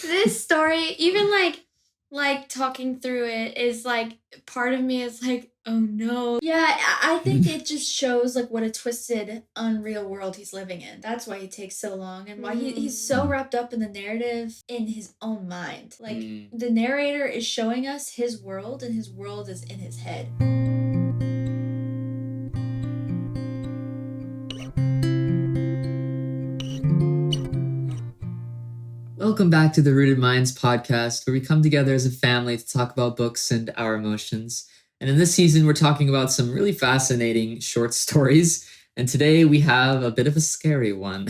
This story, even like talking through it is like part of me is like, oh no. Yeah, I think it just shows like what a twisted, unreal world he's living in. That's why he takes so long and why he's so wrapped up in the narrative in his own mind. Like the narrator is showing us his world and his world is in his head. Welcome back to the Rooted Minds podcast, where we come together as a family to talk about books and our emotions. And in this season, we're talking about some really fascinating short stories. And today we have a bit of a scary one,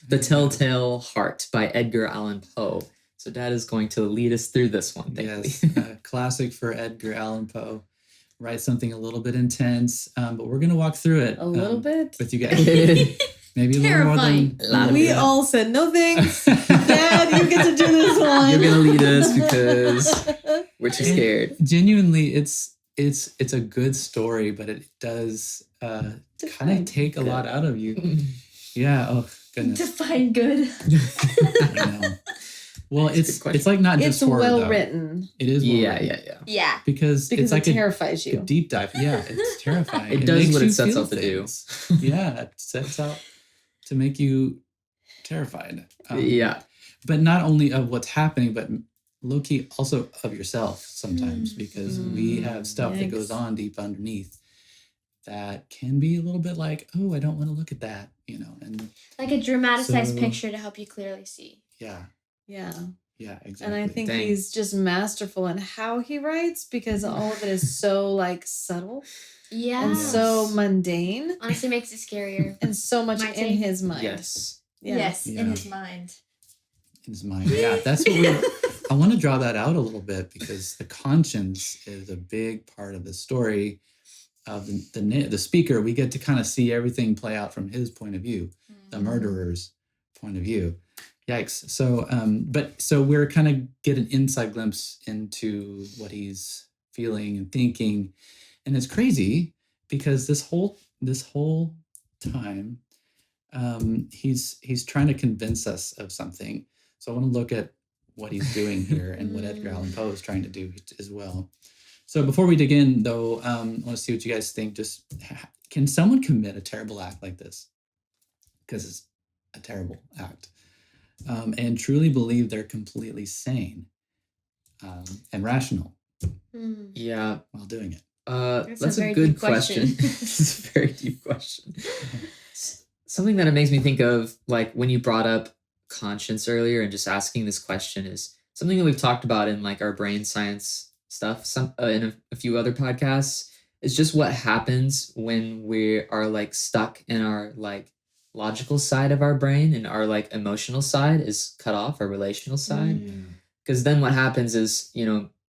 The Telltale Heart by Edgar Allan Poe. So Dad is going to lead us through this one. Yes, classic for Edgar Allan Poe. Write something a little bit intense, but we're going to walk through it. A little bit? With you guys. Maybe a little more than... We all said, no thanks. Dad, you get to do this one. You're going to lead us because we're too scared. Genuinely, it's a good story, but it does kind of take a lot out of you. Yeah, oh goodness. Define good. I know. Well, it's like not just horror, well though. written. It is well written. Yeah. Because it's like it terrifies you. A deep dive. Yeah, it's terrifying. It does makes what you it sets feel out to do. Yeah, it sets out to make you terrified. Yeah. But not only of what's happening, but low-key also of yourself sometimes, because we have stuff that goes on deep underneath that can be a little bit like, oh, I don't want to look at that, and like a dramatized picture to help you clearly see. Yeah. Yeah. Yeah, exactly. And I think he's just masterful in how he writes, because all of it is so like subtle. Yeah. And so mundane. Honestly makes it scarier. And so much in his mind. Yes. Yes, in his mind. In his mind. Yeah, that's what I want to draw that out a little bit, because the conscience is a big part of the story of the speaker. We get to kind of see everything play out from his point of view, the murderer's point of view. Yikes. So we're kind of get an inside glimpse into what he's feeling and thinking. And it's crazy because this whole time, he's trying to convince us of something. So I want to look at what he's doing here and what Edgar Allan Poe is trying to do as well. So before we dig in, though, I want to see what you guys think. Just can someone commit a terrible act like this? Because it's a terrible act. And truly believe they're completely sane and rational. Yeah. While doing it. That's a good question. It's a very deep question. Something that it makes me think of, like when you brought up conscience earlier and just asking this question, is something that we've talked about in like our brain science stuff, in a few other podcasts, is just what happens when we are like stuck in our like logical side of our brain and our like emotional side is cut off, our relational side. Because then what happens is,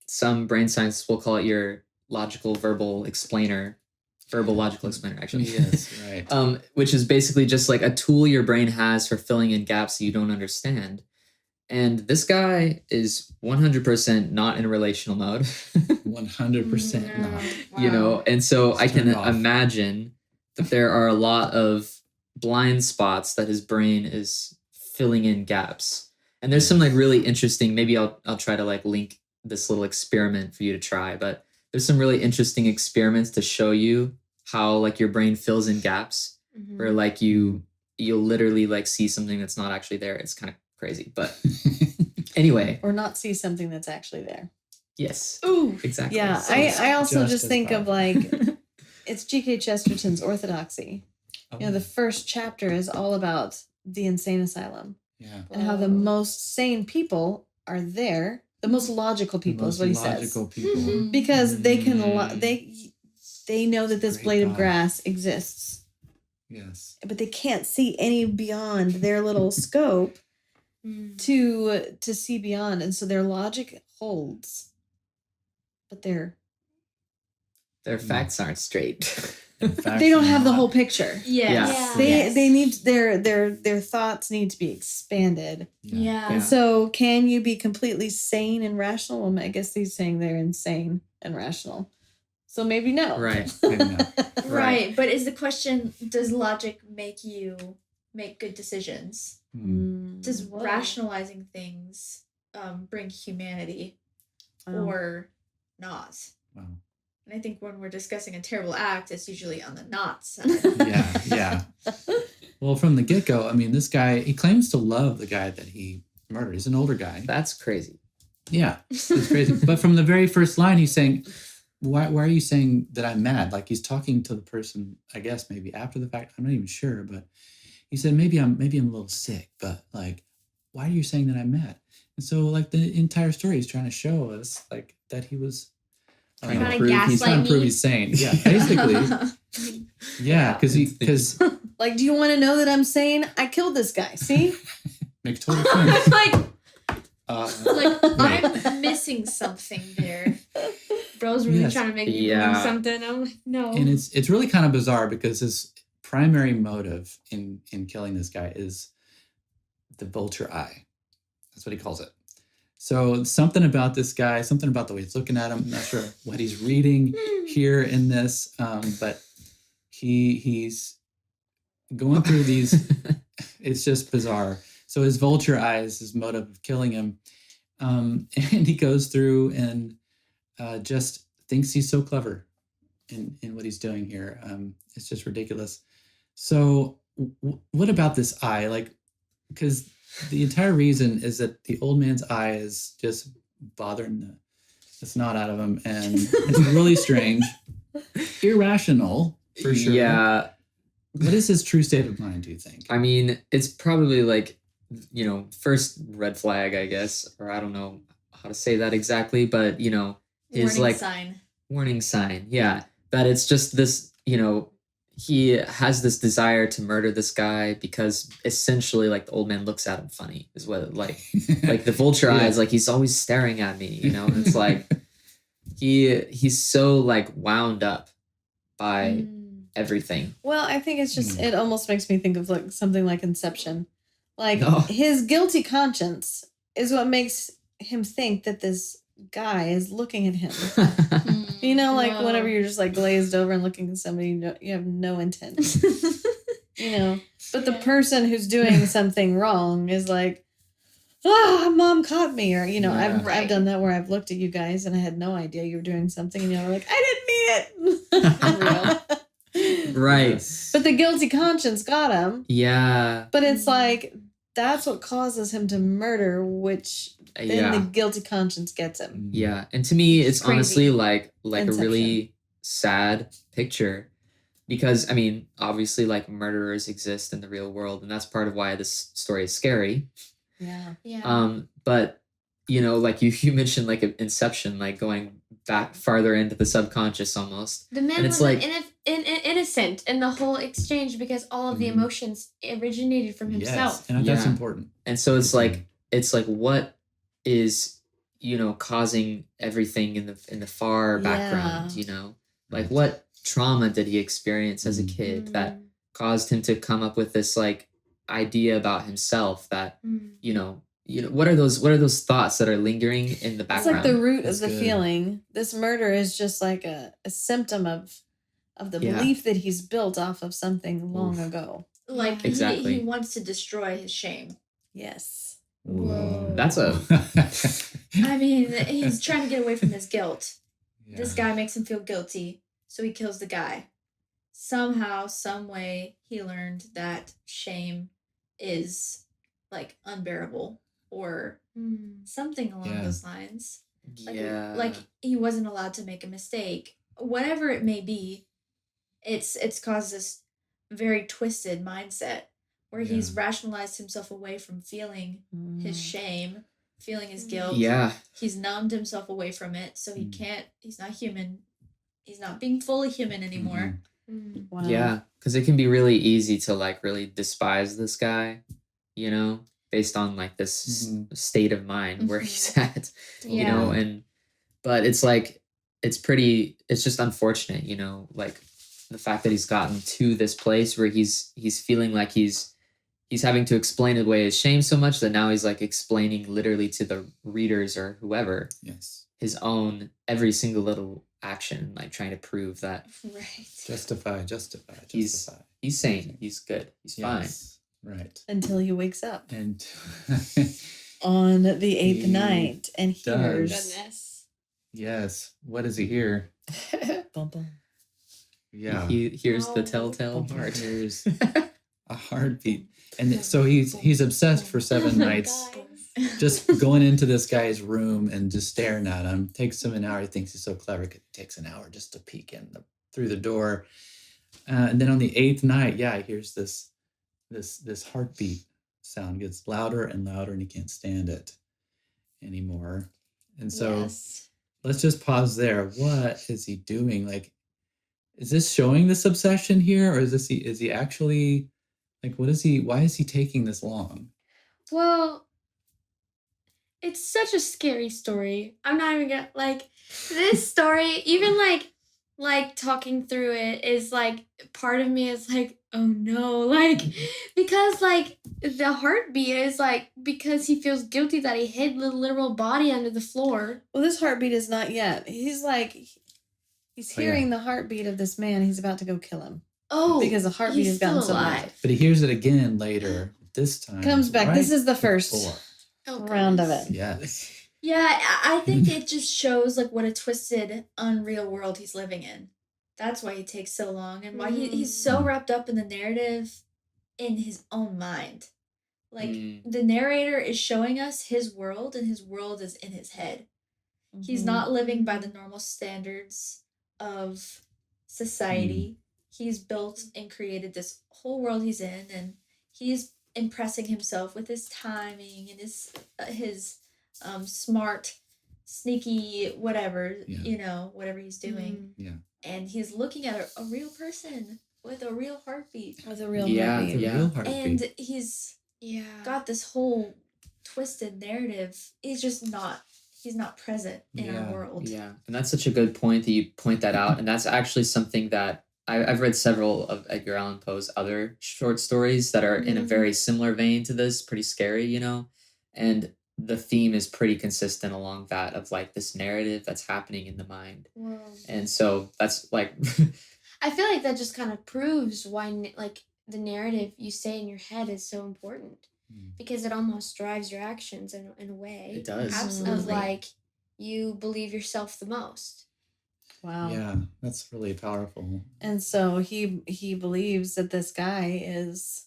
some brain science will call it your logical logical explainer, actually. Yes, right. Which is basically just like a tool your brain has for filling in gaps that you don't understand. And this guy is 100% not in a relational mode. 100% not. Wow. And so I can imagine that there are a lot of blind spots that his brain is filling in gaps. And there's some like really interesting, maybe I'll try to like link this little experiment for you to try, but there's some really interesting experiments to show you how like your brain fills in gaps, where like you'll literally like see something that's not actually there. It's kind of crazy, but anyway. Or not see something that's actually there. Yes. Ooh, exactly. Yeah, So I also just think powerful. of like, it's G.K. Chesterton's Orthodoxy. Oh. The first chapter is all about the insane asylum. Yeah. And how the most sane people are there. The most logical people is what he says. Logical people. Because they can they know that this Great blade of thought. grass exists. Yes. But they can't see any beyond their little scope to see beyond. And so their logic holds. But their facts aren't straight. they don't have the whole picture. Yes. They need their thoughts need to be expanded. Yeah. And so can you be completely sane and rational? Well, I guess he's saying they're insane and rational. So maybe no. Right. Maybe not. Right. But is the question, does logic make you make good decisions? Does rationalizing things bring humanity Wow. or not. Wow. And I think when we're discussing a terrible act, it's usually on the not side. Yeah. Well, from the get-go, I mean, this guy, he claims to love the guy that he murdered. He's an older guy. That's crazy. Yeah, it's crazy. But from the very first line, he's saying, why are you saying that I'm mad? Like, he's talking to the person, I guess, maybe after the fact. I'm not even sure, but he said, maybe I'm a little sick, but like, why are you saying that I'm mad? And so, like, the entire story is trying to show us, like, that he was Trying to he's trying to prove he's sane. Yeah, basically. Yeah, because Like, do you want to know that I'm saying I killed this guy? See? makes total sense. like Right. I'm missing something there. Bro's really Yes. trying to make me Yeah. believe something. I'm like, no. And it's really kind of bizarre because his primary motive in killing this guy is the vulture eye. That's what he calls it. So something about this guy, something about the way he's looking at him. I'm not sure what he's reading here in this, but he's going through these. It's just bizarre. So his vulture eye is his motive of killing him, and he goes through and just thinks he's so clever in what he's doing here. It's just ridiculous. So what about this eye? Like, because the entire reason is that the old man's eye is just bothering the snot out of him, and it's really strange, irrational for sure. Yeah. What is his true state of mind, do you think? I mean, it's probably like, first red flag, I guess, or I don't know how to say that exactly, but, his warning like sign. warning sign. Yeah. That it's just this, he has this desire to murder this guy because essentially like the old man looks at him funny is what like the vulture Yeah. eyes, like he's always staring at me, and it's like he's so like wound up by everything. Well, I think it's just, it almost makes me think of like something like Inception. Like No. his guilty conscience is what makes him think that this guy is looking at him. Like Wow. whenever you're just like glazed over and looking at somebody, you have no intent. But the person who's doing something wrong is like, mom caught me, or I've Right. done that where I've looked at you guys and I had no idea you were doing something, and you're like, I didn't mean it. Right. But the guilty conscience got him. Yeah. But it's like that's what causes him to murder, which then Yeah. the guilty conscience gets him. Yeah. And to me, it's Crazy. honestly like Inception. a really sad picture because, I mean, obviously like murderers exist in the real world, and that's part of why this story is scary. Yeah. Yeah. But like you mentioned like Inception, like going back farther into the subconscious almost. The man And it's was like- innocent in the whole exchange because all of the Mhm. emotions originated from himself. Yes, and that's Yeah. important. And so it's like what is causing everything in the far background, like what trauma did he experience as a kid that caused him to come up with this like idea about himself that what are those thoughts that are lingering in the It's background? like the root That's of the good. feeling. This murder is just like a symptom of the Yeah. belief that he's built off of something long Oof. ago. Like Exactly. he wants to destroy his shame. Yes. Whoa. That's a I mean, he's trying to get away from his guilt. This guy makes him feel guilty, so he kills the guy. Somehow, some way, he learned that shame is like unbearable or something along Yeah. those lines. Like, yeah. like he wasn't allowed to make a mistake. Whatever it may be, it's caused this very twisted mindset where he's Yeah. rationalized himself away from feeling his shame, feeling his guilt. Yeah. He's numbed himself away from it, so he Mm. can't, he's not human. He's not being fully human anymore. Wow. Yeah, because it can be really easy to like really despise this guy, based on like this Mhm. state of mind where he's at, Yeah. but it's like it's just unfortunate, like the fact that he's gotten to this place where he's feeling like he's having to explain away his shame so much that now he's like explaining literally to the readers or whoever Yes. his own every single little action, like trying to prove that Right. Justify. he's sane, he's good, he's fine. Yes. Right. Until he wakes up. And on the eighth He night and does. hears. Goodness. Yes. What does he hear? Bum, bum. Yeah. He hears the No. telltale He heart. hears a heartbeat. And so he's obsessed for 7 nights. Just going into this guy's room and just staring at him. Takes him an hour. He thinks he's so clever. It takes an hour just to peek in through the door. And then on the 8th night, he hears this heartbeat sound gets louder and louder, and he can't stand it anymore. And so Yes. let's just pause there. What is he doing? Like, is this showing this obsession here, or is he actually like, what is he? Why is he taking this long? Well, it's such a scary story. I'm not even gonna like this story. Even like talking through it is like part of me is like, oh no, like because like the heartbeat is like because he feels guilty that he hid the literal body under the floor. Well, this heartbeat is not yet. He's hearing the heartbeat of this man. He's about to go kill him. Oh, Because the heartbeat he's has gotten still so alive. loud. But he hears it again later. This time Comes back. This is the first before. Oh, round of goodness. it. Yes. Yeah, I think it just shows like what a twisted, unreal world he's living in. That's why he takes so long and why he's so wrapped up in the narrative in his own mind. Like the narrator is showing us his world and his world is in his head. He's Mhm. not living by the normal standards of society. He's built and created this whole world he's in, and he's impressing himself with his timing and his smart, sneaky, whatever, Yeah. whatever he's doing. Yeah. And he's looking at a real person with a real heartbeat. With a real Yeah, heartbeat. The real heartbeat. And he's got this whole twisted narrative. He's not present in our world. Yeah, and that's such a good point that you point that out. And that's actually something that I've read several of Edgar Allan Poe's other short stories that are in a very similar vein to this, pretty scary, and the theme is pretty consistent along that of like this narrative that's happening in the mind. Whoa. And so that's like, I feel like that just kind of proves why like the narrative you say in your head is so important. Because it almost drives your actions in a way. It does. Of Absolutely. like you believe yourself the most. Wow. Yeah, that's really powerful. And so he believes that this guy is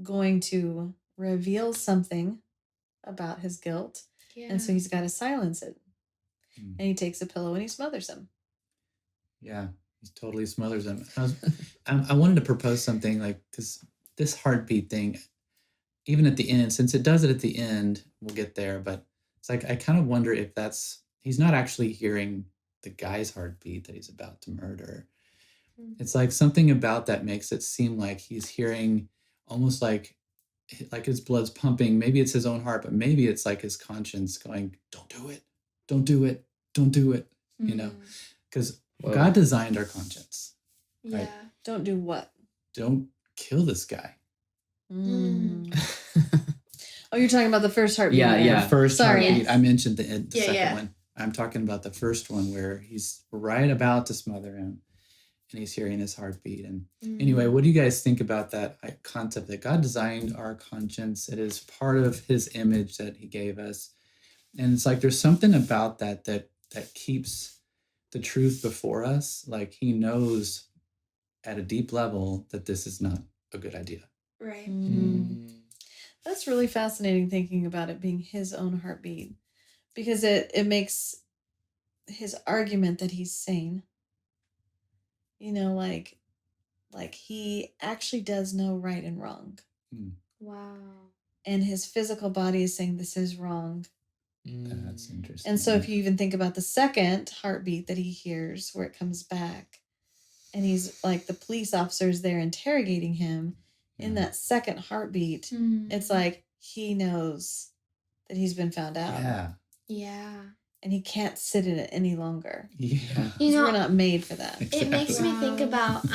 going to reveal something about his guilt. Yeah. And so he's got to silence it. Mm. And he takes a pillow and he smothers him. Yeah, he totally smothers him. I wanted to propose something like this heartbeat thing, even at the end, since it does it at the end, we'll get there, but it's like I kind of wonder if he's not actually hearing the guy's heartbeat that he's about to murder. It's like something about that makes it seem like he's hearing almost like his blood's pumping. Maybe it's his own heart, but maybe it's like his conscience going, don't do it, don't do it, don't do it, because God designed our conscience. Yeah. Right. Don't do what? Don't kill this guy. Oh, you're talking about the first heartbeat. Yeah. The first Sorry. heartbeat. Yes. I mentioned the second yeah. one. I'm talking about the first one where he's right about to smother him and he's hearing his heartbeat. And anyway, what do you guys think about that concept that God designed our conscience? It is part of his image that he gave us. And it's like there's something about that keeps the truth before us. Like he knows at a deep level that this is not a good idea. Right. That's really fascinating thinking about it being his own heartbeat, because it makes his argument that he's sane. Like he actually does know right and wrong. Wow. And his physical body is saying this is wrong. That's interesting. And so if you even think about the second heartbeat that he hears where it comes back and he's like the police officers there interrogating him in that second heartbeat, it's like he knows that he's been found out. Yeah. And he can't sit in it any longer. Yeah. We're not made for that. It makes me think Wow. about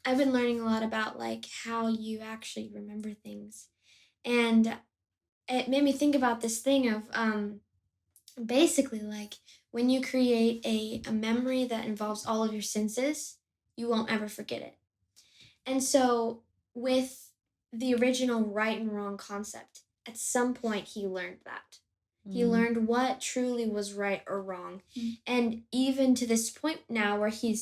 I've been learning a lot about like how you actually remember things. And it made me think about this thing of basically like when you create a memory that involves all of your senses, you won't ever forget it. And so with the original right and wrong concept, at some point he learned that. He Mm. learned what truly was right or wrong. And even to this point now where he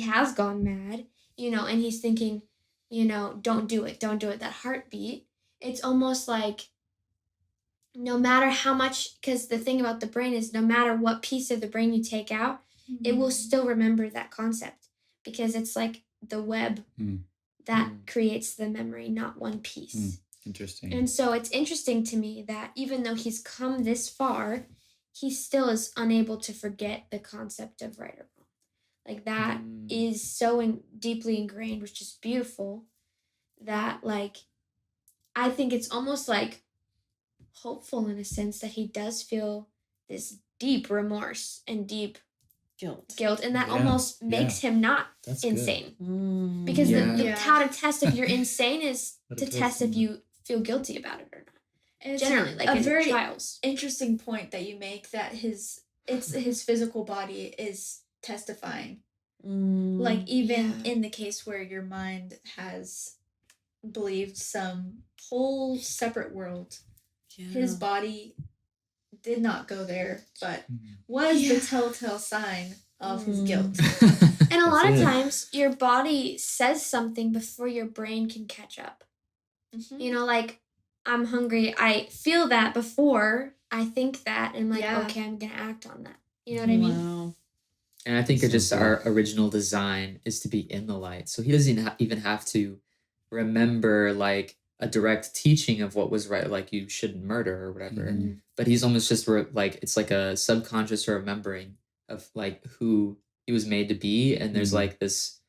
has gone mad, and he's thinking, don't do it, that heartbeat. It's almost like no matter how much, because the thing about the brain is no matter what piece of the brain you take out, it will still remember that concept, because it's like the web that creates the memory, not one piece. Interesting. And so it's interesting to me that even though he's come this far, he still is unable to forget the concept of right or wrong. Like that is so deeply ingrained, which is beautiful, that like I think it's almost like hopeful in a sense that he does feel this deep remorse and deep guilt, and that almost makes him not That's insane. Mm. Because Yeah. how to test if you're insane is What a to twist test on if that. you feel guilty about it or not. And it's Generally, like a in very trials. interesting point that you make, that his physical body is testifying. Like even in the case where your mind has believed some whole separate world, his body did not go there, but was the telltale sign of his guilt. And a lot of That's it. times your body says something before your brain can catch up. Like I'm hungry, I feel that before I think that, and I'm like, okay, I'm gonna act on that. You know what I mean? Wow. And I think So it just good. our original design is to be in the light. So he doesn't even have to remember like a direct teaching of what was right, like you shouldn't murder or whatever. But he's almost just like it's like a subconscious remembering of like who he was made to be. And there's like this,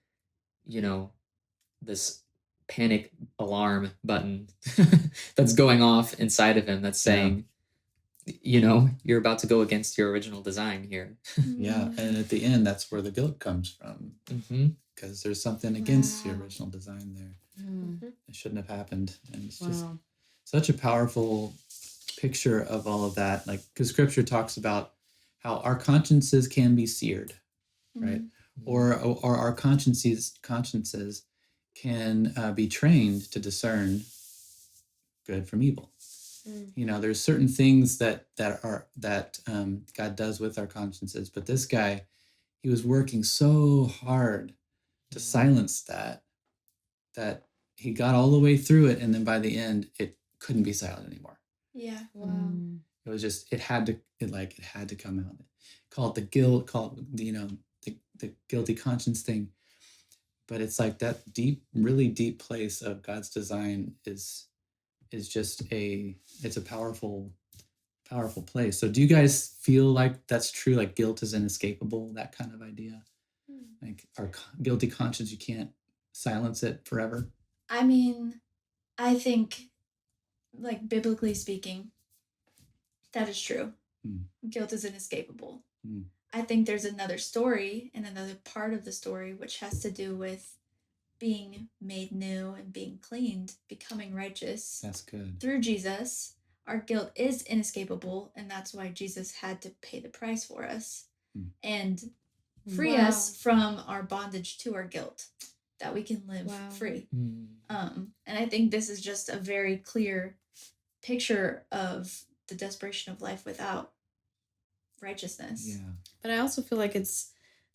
this panic alarm button that's going off inside of him that's saying, you're about to go against your original design here. Yeah, and at the end, that's where the guilt comes from, because there's something against the original design there. It shouldn't have happened, and it's just such a powerful picture of all of that. Like, because Scripture talks about how our consciences can be seared, right? Or our consciences can be trained to discern good from evil. There's certain things that God does with our consciences, but this guy, he was working so hard to silence that he got all the way through it, and then by the end, it couldn't be silent anymore. Yeah. Wow. It was just it had to come out. Call it the guilt, call it the guilty conscience thing, but it's like that deep, really deep place of God's design is just it's a powerful place. So do you guys feel like that's true? Like guilt is inescapable, that kind of idea? Like our guilty conscience, you can't silence it forever? I mean, I think, like biblically speaking, that is true. Guilt is inescapable. I think there's another story and another part of the story which has to do with being made new and being cleaned, becoming righteous. That's good. Through Jesus, our guilt is inescapable, and that's why Jesus had to pay the price for us and free us from our bondage to our guilt, that we can live free. And I think this is just a very clear picture of the desperation of life without righteousness. Yeah. But I also feel like it's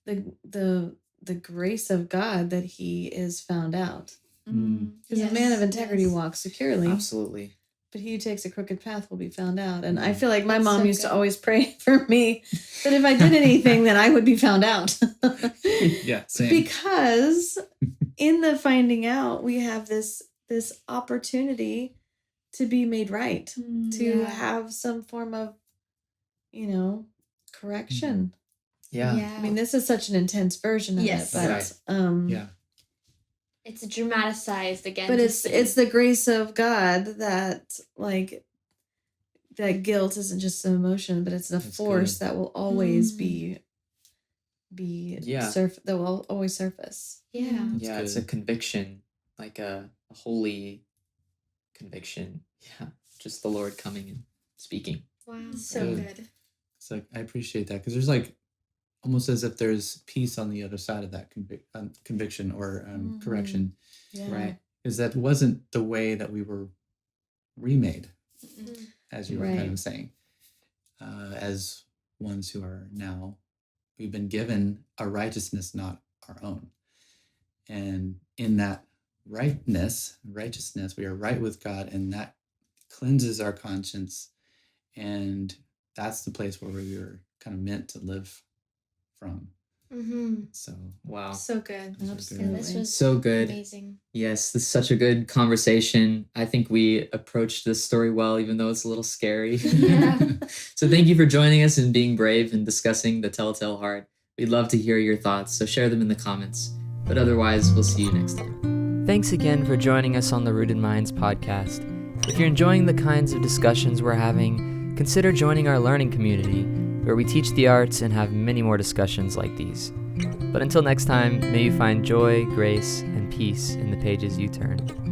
the grace of God that he is found out. Because a man of integrity walks securely. Absolutely. But he who takes a crooked path will be found out. And I feel like my That's mom so used to good. always pray for me that if I did anything, then I would be found out. Yeah, same. Because in the finding out, we have this opportunity to be made right, to have some form of, correction. Yeah. I mean, this is such an intense version of Yes. it, but Right. Yeah. It's dramatized again. but to it's see. the grace of God that that guilt isn't just an emotion, but it's a That's force good. that will always be Yeah. that will always surface. Yeah. That's Yeah, it's good. a conviction, like a holy conviction. Yeah, just the Lord coming and speaking. Wow. So Good. good. So I appreciate that, because there's like almost as if there's peace on the other side of that conviction or correction, Yeah. Right. is that wasn't the way that we were remade, Mm-hmm. as you were kind Right. of saying. As ones who are now, we've been given a righteousness not our own. And in that righteousness, we are right with God, and that cleanses our conscience. And that's the place where we were kind of meant to live from. Mm-hmm. So, Wow. So good. those are Absolutely. Yeah, this was So good. amazing. Yes, this is such a good conversation. I think we approached this story well, even though it's a little scary. Yeah. So thank you for joining us and being brave and discussing the Telltale Heart. We'd love to hear your thoughts, so share them in the comments. But otherwise, we'll see you next time. Thanks again for joining us on the Rooted Minds podcast. If you're enjoying the kinds of discussions we're having, consider joining our learning community, where we teach the arts and have many more discussions like these. But until next time, may you find joy, grace, and peace in the pages you turn.